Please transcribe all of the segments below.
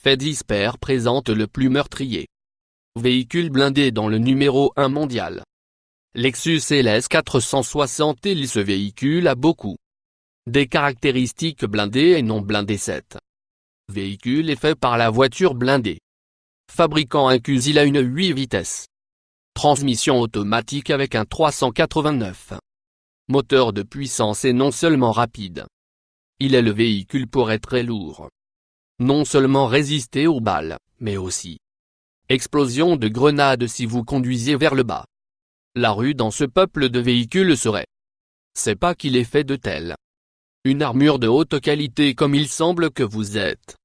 fait dispair présente le plus meurtrier. Véhicule blindé dans le numéro 1 mondial. Lexus LS 460 L. Ce véhicule a beaucoup des caractéristiques blindées et non blindées. Cet véhicule est fait par la voiture blindée. Fabricant inclus, il a une 8 vitesses. Transmission automatique avec un 389. Moteur de puissance et non seulement rapide. Il est le véhicule pour être très lourd. Non seulement résister aux balles, mais aussi explosion de grenades si vous conduisez vers le bas. La rue dans ce peuple de véhicules serait. C'est pas qu'il est fait de tel. Une armure de haute qualité comme il semble que vous êtes.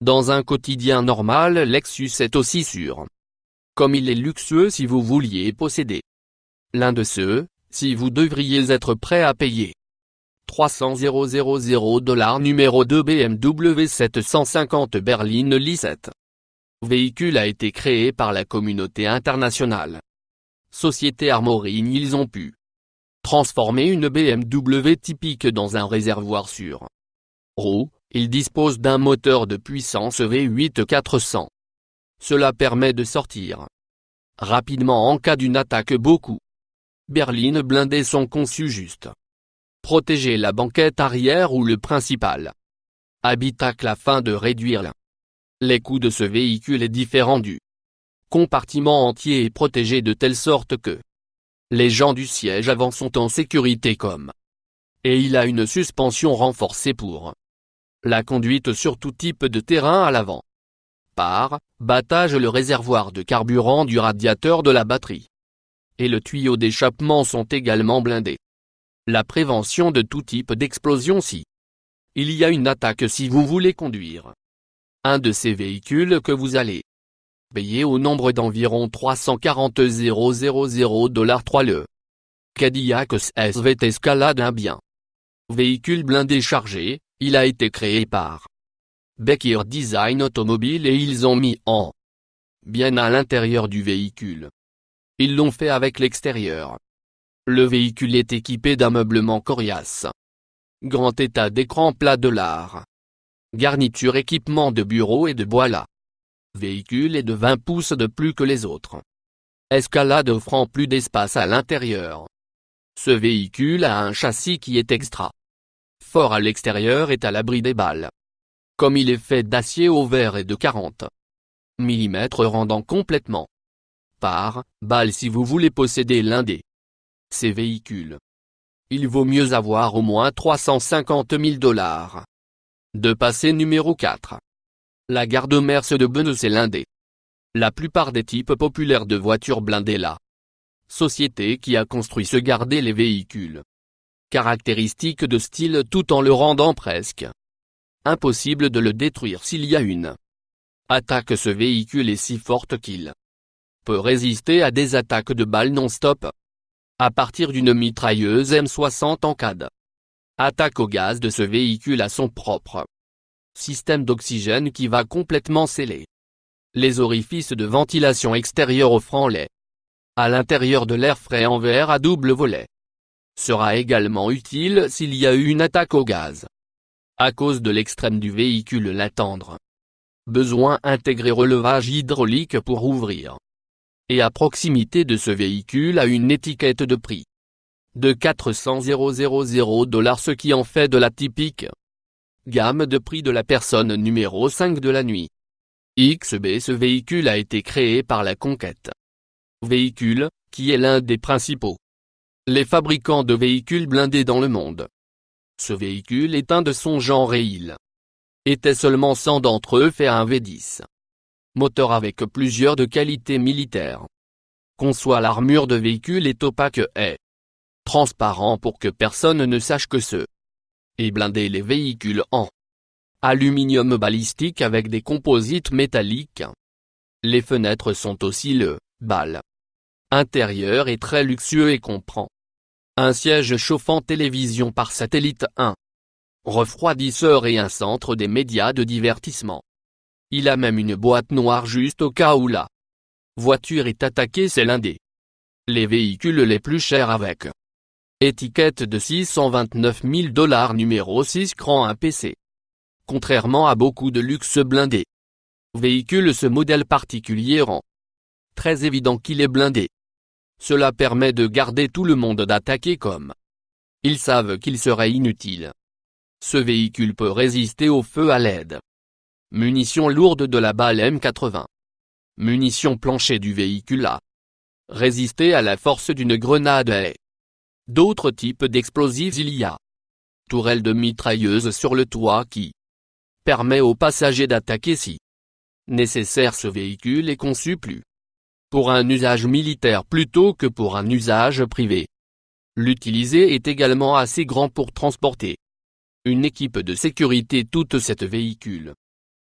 Dans un quotidien normal, Lexus est aussi sûr. Comme il est luxueux si vous vouliez posséder l'un de ceux, si vous devriez être prêt à payer 300 000 $ numéro 2 BMW 750 berline Li7. Véhicule a été créé par la communauté internationale. Société Armoring, ils ont pu transformer une BMW typique dans un réservoir sur roues. Il dispose d'un moteur de puissance V8 400. Cela permet de sortir rapidement en cas d'une attaque. Beaucoup berlines blindées sont conçues juste protéger la banquette arrière ou le principal habitacle afin de réduire les coûts de ce véhicule est différent du compartiment entier est protégé de telle sorte que les gens du siège avant sont en sécurité et il a une suspension renforcée pour la conduite sur tout type de terrain à l'avant. Par battage, le réservoir de carburant du radiateur de la batterie et le tuyau d'échappement sont également blindés. La prévention de tout type d'explosion si il y a une attaque. Si vous voulez conduire un de ces véhicules que vous allez payer au nombre d'environ 340 000 $ 3. Le Cadillac SVT Escalade, un bien véhicule blindé chargé. Il a été créé par Becker Design Automobile et ils ont mis en bien à l'intérieur du véhicule. Ils l'ont fait avec l'extérieur. Le véhicule est équipé d'un meublement coriace. Grand état d'écran plat de l'art. Garniture équipement de bureau et de bois. Véhicule est de 20 pouces de plus que les autres. Escalade offrant plus d'espace à l'intérieur. Ce véhicule a un châssis qui est extra fort à l'extérieur et à l'abri des balles. Comme il est fait d'acier au verre et de 40 mm rendant complètement par balle si vous voulez posséder l'un de ces véhicules. Il vaut mieux avoir au moins 350 000 $. De passé numéro 4. La gare de Merce de Bene, c'est l'un des la plupart des types populaires de voitures blindées. La société qui a construit ce garder les véhicules. Caractéristique de style tout en le rendant presque impossible de le détruire s'il y a une attaque. Ce véhicule est si forte qu'il peut résister à des attaques de balles non-stop. À partir d'une mitrailleuse M60 en cas d'attaque au gaz de ce véhicule a son propre système d'oxygène qui va complètement sceller les orifices de ventilation extérieure offrant à l'intérieur de l'air frais en verre à double volet. Sera également utile s'il y a eu une attaque au gaz. À cause de l'extrême du véhicule l'attendre. Besoin intégrer relevage hydraulique pour ouvrir. Et à proximité de ce véhicule a une étiquette de prix de 400 000 $, ce qui en fait de la typique gamme de prix de la personne numéro 5 de la nuit. XB. Ce véhicule a été créé par la Conquête Véhicule, qui est l'un des principaux les fabricants de véhicules blindés dans le monde. Ce véhicule est un de son genre et il était seulement 100 d'entre eux fait à un V10. Moteur avec plusieurs de qualité militaire. Conçoit l'armure de véhicule est opaque et transparent pour que personne ne sache que ce est blindé. Les véhicules en aluminium balistique avec des composites métalliques. Les fenêtres sont aussi le bal intérieur est très luxueux et comprend un siège chauffant, télévision par satellite, un refroidisseur et un centre des médias de divertissement. Il a même une boîte noire juste au cas où la voiture est attaquée. C'est l'un des les véhicules les plus chers avec étiquette de 629 000 $ numéro 6 cran 1 PC. Contrairement à beaucoup de luxe blindés, Véhicule. Ce modèle particulier rend très évident qu'il est blindé. Cela permet de garder tout le monde d'attaquer comme ils savent qu'il serait inutile. Ce véhicule peut résister au feu à l'aide munitions lourdes de la balle M80. Munitions plancher du véhicule a résisté à la force d'une grenade et d'autres types d'explosifs. Il y a tourelle de mitrailleuse sur le toit qui permet aux passagers d'attaquer si nécessaire. Ce véhicule est conçu plus pour un usage militaire plutôt que pour un usage privé. L'utiliser est également assez grand pour transporter une équipe de sécurité. Tout cet véhicule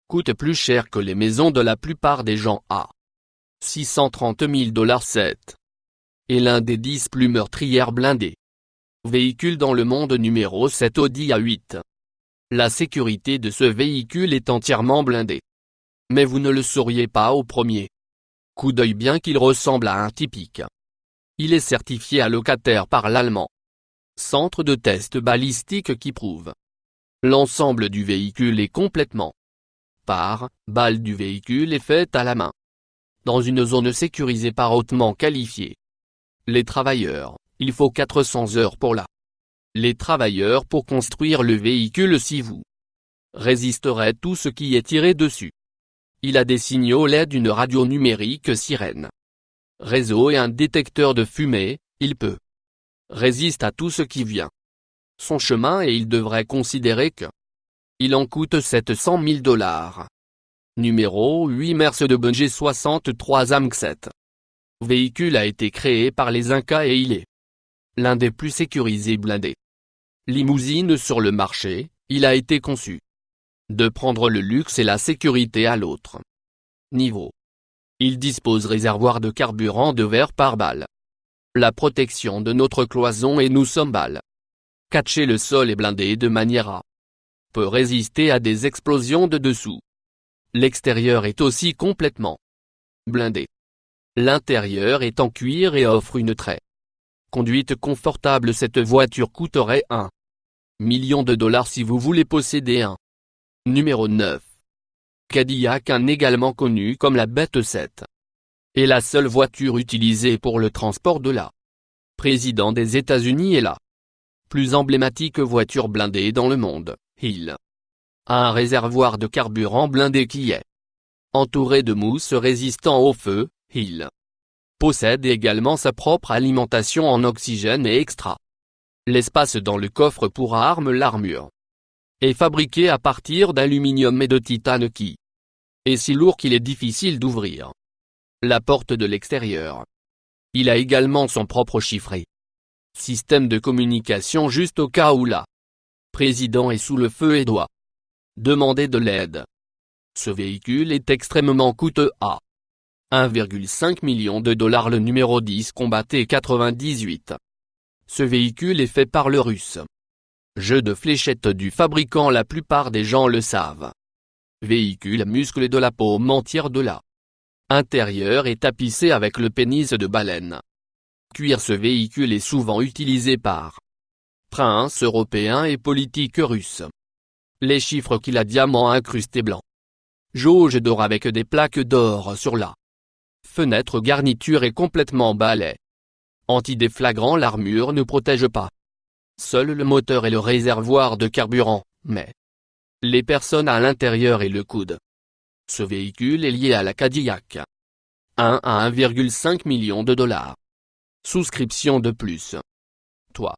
coûte plus cher que les maisons de la plupart des gens à $630 000. 7 est l'un des 10 plus meurtrières blindés véhicules dans le monde. Numéro 7. Audi A8. La sécurité de ce véhicule est entièrement blindée. Mais vous ne le sauriez pas au premier coup d'œil bien qu'il ressemble à un typique. Il est certifié à locataire par l'allemand Centre de test balistique qui prouve l'ensemble du véhicule est complètement balle du véhicule est faite à la main dans une zone sécurisée par hautement qualifiés. Les travailleurs, il faut 400 heures pour les travailleurs pour construire le véhicule. Si vous résisterez tout ce qui est tiré dessus. Il a des signaux LED, une radio numérique sirène, réseau et un détecteur de fumée. Il peut résister à tout ce qui vient son chemin et il devrait considérer que il en coûte $700 000. Numéro 8. Mercedes-Benz G63 AMG7. Véhicule a été créé par les Incas et il est l'un des plus sécurisés blindés limousines sur le marché. Il a été conçu de prendre le luxe et la sécurité à l'autre niveau. Il dispose réservoir de carburant de verre par balle. La protection de notre cloison et nous sommes balles. Catché. Le sol est blindé de manière à peut résister à des explosions de dessous. L'extérieur est aussi complètement blindé. L'intérieur est en cuir et offre une très conduite confortable. Cette voiture coûterait $1 million si vous voulez posséder un. Numéro 9. Cadillac, également connu comme la Bête 7, est la seule voiture utilisée pour le transport de la président des États-Unis et la plus emblématique voiture blindée dans le monde. Il a un réservoir de carburant blindé qui est entouré de mousse résistant au feu. Il possède également sa propre alimentation en oxygène et extra l'espace dans le coffre pour armes. L'armure est fabriqué à partir d'aluminium et de titane qui est si lourd qu'il est difficile d'ouvrir la porte de l'extérieur. Il a également son propre chiffré système de communication juste au cas où la président est sous le feu et doit demander de l'aide. Ce véhicule est extrêmement coûteux à $1,5 million. Le numéro 10. Combat T98. Ce véhicule est fait par le russe jeu de fléchettes du fabricant. La plupart des gens le savent. Véhicule à muscles de la paume entière de la intérieur est tapissé avec le pénis de baleine. Cuir. Ce véhicule est souvent utilisé par princes européens et politiques russes. Les chiffres qu'il a diamant incrusté blanc. Jauge d'or avec des plaques d'or sur la fenêtre. Garniture est complètement balai anti-déflagrant. L'armure ne protège pas seul le moteur et le réservoir de carburant, mais les personnes à l'intérieur et le coude. Ce véhicule est lié à la Cadillac. 1 à $1,5 million. Souscription de plus. Toi.